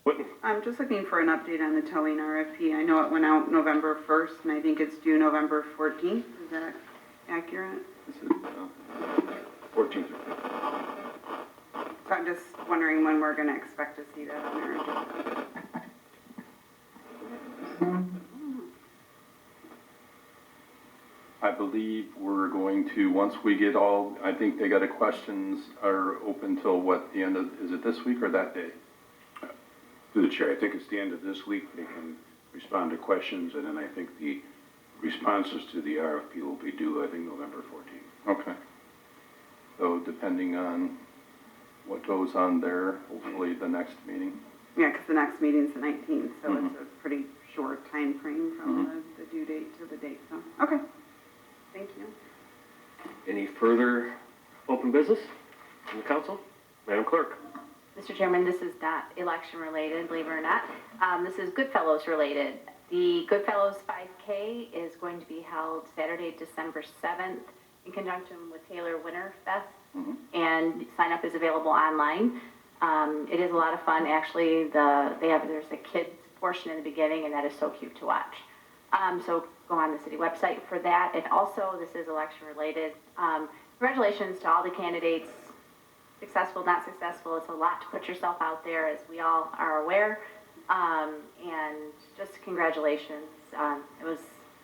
Whitten? I'm just looking for an update on the towing RFP. I know it went out November 1st, and I think it's due November 14th. Is that accurate? This is 14th. So I'm just wondering when we're going to expect to see that on our agenda. I believe we're going to, once we get all, I think they got a questions are open till what, the end of, is it this week or that day? Through the chair, I think it's the end of this week. They can respond to questions, and then I think the responses to the RFP will be due, I think, November 14th. Okay. So depending on what goes on there, hopefully the next meeting. Yeah, because the next meeting's the 19th, so it's a pretty short time frame from the due date to the date. So, okay. Thank you. Any further open business from the council? Madam Clerk. Mr. Chairman, this is not election related, believe it or not. This is Goodfellows related. The Goodfellows 5K is going to be held Saturday, December 7th in conjunction with Taylor Winter Fest, and sign up is available online. It is a lot of fun. Actually, there's a kids portion in the beginning, and that is so cute to watch. So go on the city website for that. And also, this is election related. Congratulations to all the candidates, successful, not successful. It's a lot to put yourself out there, as we all are aware. And just congratulations. It was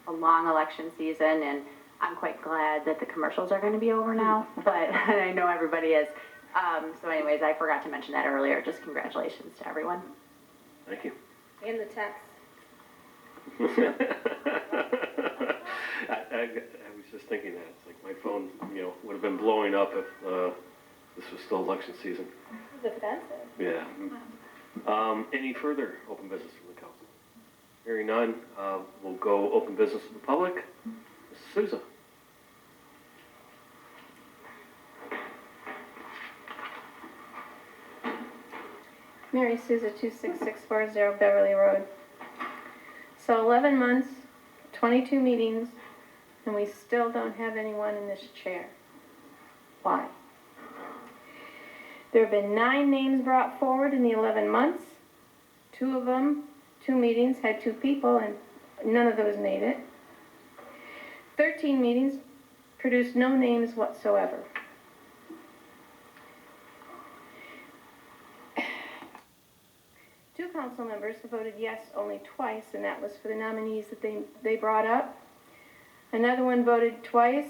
a long election season, and I'm quite glad that the commercials are going to be over now, but I know everybody is. So anyways, I forgot to mention that earlier. Just congratulations to everyone. Thank you. And the text. I was just thinking that. It's like my phone, would have been blowing up if this was still election season. It's offensive. Yeah. Any further open business from the council? Hearing none, we'll go open business to the public. Mrs. Souza. Mary Souza, 26640 Beverly Road. So 11 months, 22 meetings, and we still don't have anyone in this chair. Why? There have been 9 names brought forward in the 11 months. 2 of them, 2 meetings, had 2 people, and none of those made it. 13 meetings produced no names whatsoever. Two council members voted yes only twice, and that was for the nominees that they brought up. Another one voted twice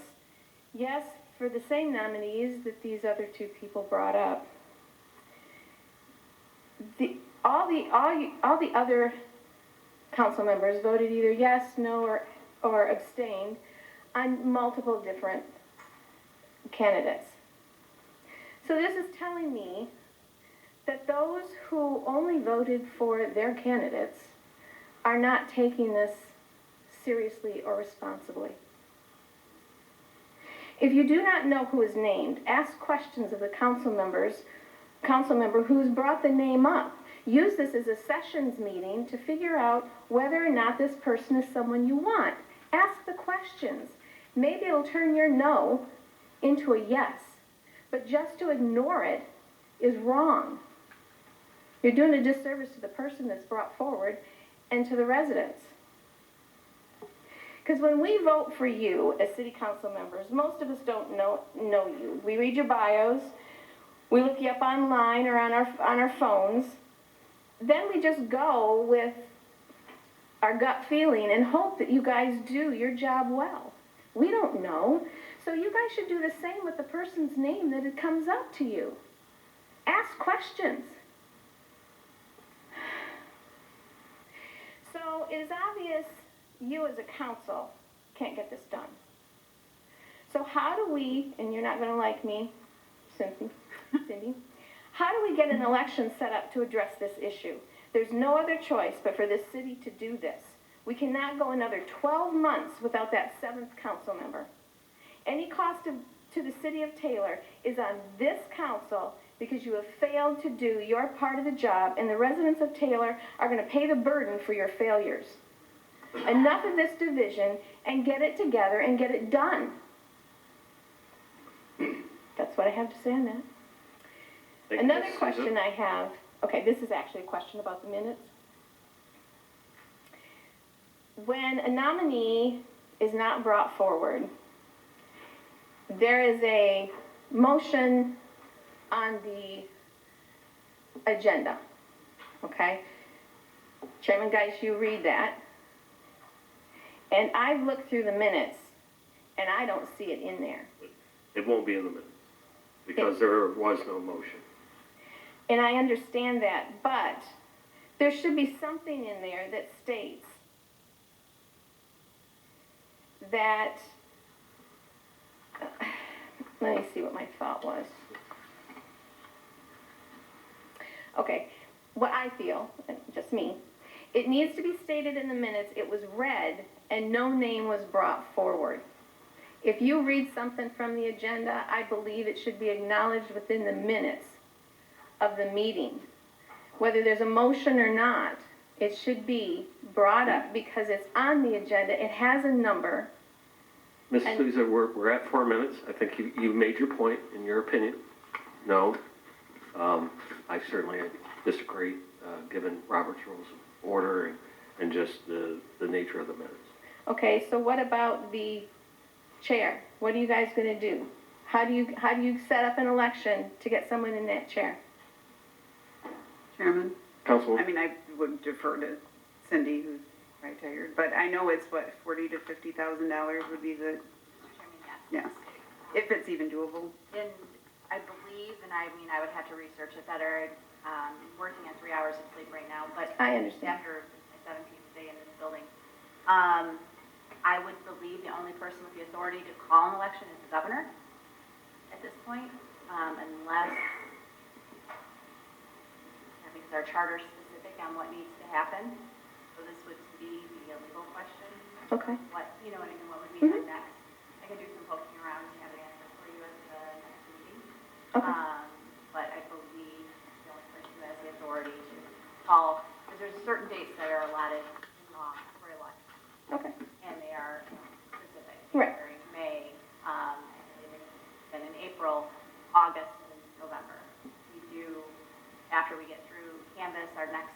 yes for the same nominees that these other 2 people brought up. All the other council members voted either yes, no, or abstained on multiple different candidates. So this is telling me that those who only voted for their candidates are not taking this seriously or responsibly. If you do not know who is named, ask questions of the council member who's brought the name up. Use this as a sessions meeting to figure out whether or not this person is someone you want. Ask the questions. Maybe it'll turn your no into a yes, but just to ignore it is wrong. You're doing a disservice to the person that's brought forward and to the residents. Because when we vote for you as city council members, most of us don't know you. We read your bios, we look you up online or on our phones. Then we just go with our gut feeling and hope that you guys do your job well. We don't know. So you guys should do the same with the person's name that it comes up to you. Ask questions. So it is obvious you as a council can't get this done. So how do we, and you're not going to like me, Cindy, how do we get an election set up to address this issue? There's no other choice but for this city to do this. We cannot go another 12 months without that 7th council member. Any cost to the city of Taylor is on this council because you have failed to do your part of the job, and the residents of Taylor are going to pay the burden for your failures. Enough of this division, and get it together and get it done. That's what I have to say on that. Another question I have Okay, this is actually a question about the minutes. When a nominee is not brought forward, there is a motion on the agenda, okay? Chairman Geis, you read that. And I've looked through the minutes, and I don't see it in there. It won't be in the minutes, because there was no motion. And I understand that, but there should be something in there that states that, let me see what my thought was. Okay, what I feel, and just me, it needs to be stated in the minutes, it was read and no name was brought forward. If you read something from the agenda, I believe it should be acknowledged within the minutes of the meeting. Whether there's a motion or not, it should be brought up because it's on the agenda, it has a number. Ms. And- Souza, we're at 4 minutes. I think you made your point, in your opinion. No. I certainly disagree, given Robert's Rules of Order and just the nature of the minutes. Okay, so what about the chair? What are you guys gonna do? How do you set up an election to get someone in that chair? Chairman? Council, I mean, I would defer to Cindy, who's retired, but I know it's what, $40,000 to $50,000 would be the, yes, if it's even doable. And I believe, and I mean, I would have to research it better, working on 3 hours of sleep right now, but I understand. after my 17th day in this building, I would believe the only person with the authority to call an election is the governor at this point, unless, because our charter is specific on what needs to happen, so this would be a legal question. Okay. What, you know, and what would be Mhm. done next. I can do some poking around and have an answer for you at the next meeting. Okay. But I believe the only person who has the authority to call, because there's certain dates that are allotted in law for election, Okay. and they are specific. Right. January, May, and in April, August, and November. We do, after we get through Canvas, our next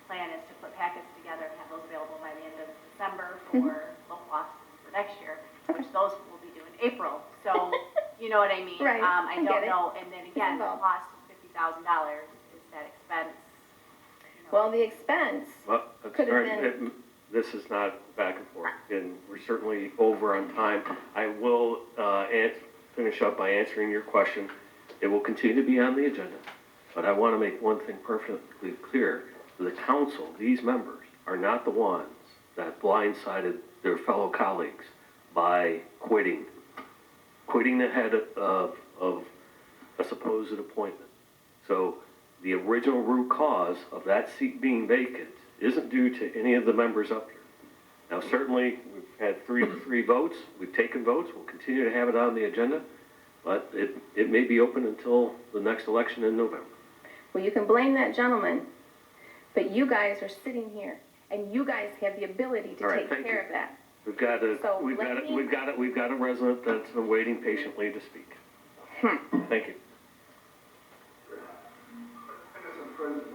plan is to put packets together and have those available by the end of December for local offices for next year, which those will be due in April. So, you know what I mean? Right, I I get don't it. know, and then again, the involved. cost is $50,000 is that expense. You know. Well, the expense, well, that's Could have right. been- This is not back and forth, and we're certainly over on time. I will finish up by answering your question. It will continue to be on the agenda, but I want to make one thing perfectly clear. The council, these members, are not the ones that blindsided their fellow colleagues by quitting the head of a supposed appointment. So the original root cause of that seat being vacant isn't due to any of the members up here. Now, certainly, we've had three votes, we've taken votes, we'll continue to have it on the agenda, but it may be open until the next election in November. well, you can blame that gentleman, but you guys are sitting here, and you guys have the ability to All right, take thank care you. of that. We've got So blaming- a resident that's been waiting patiently to speak. Thank you. Madam President,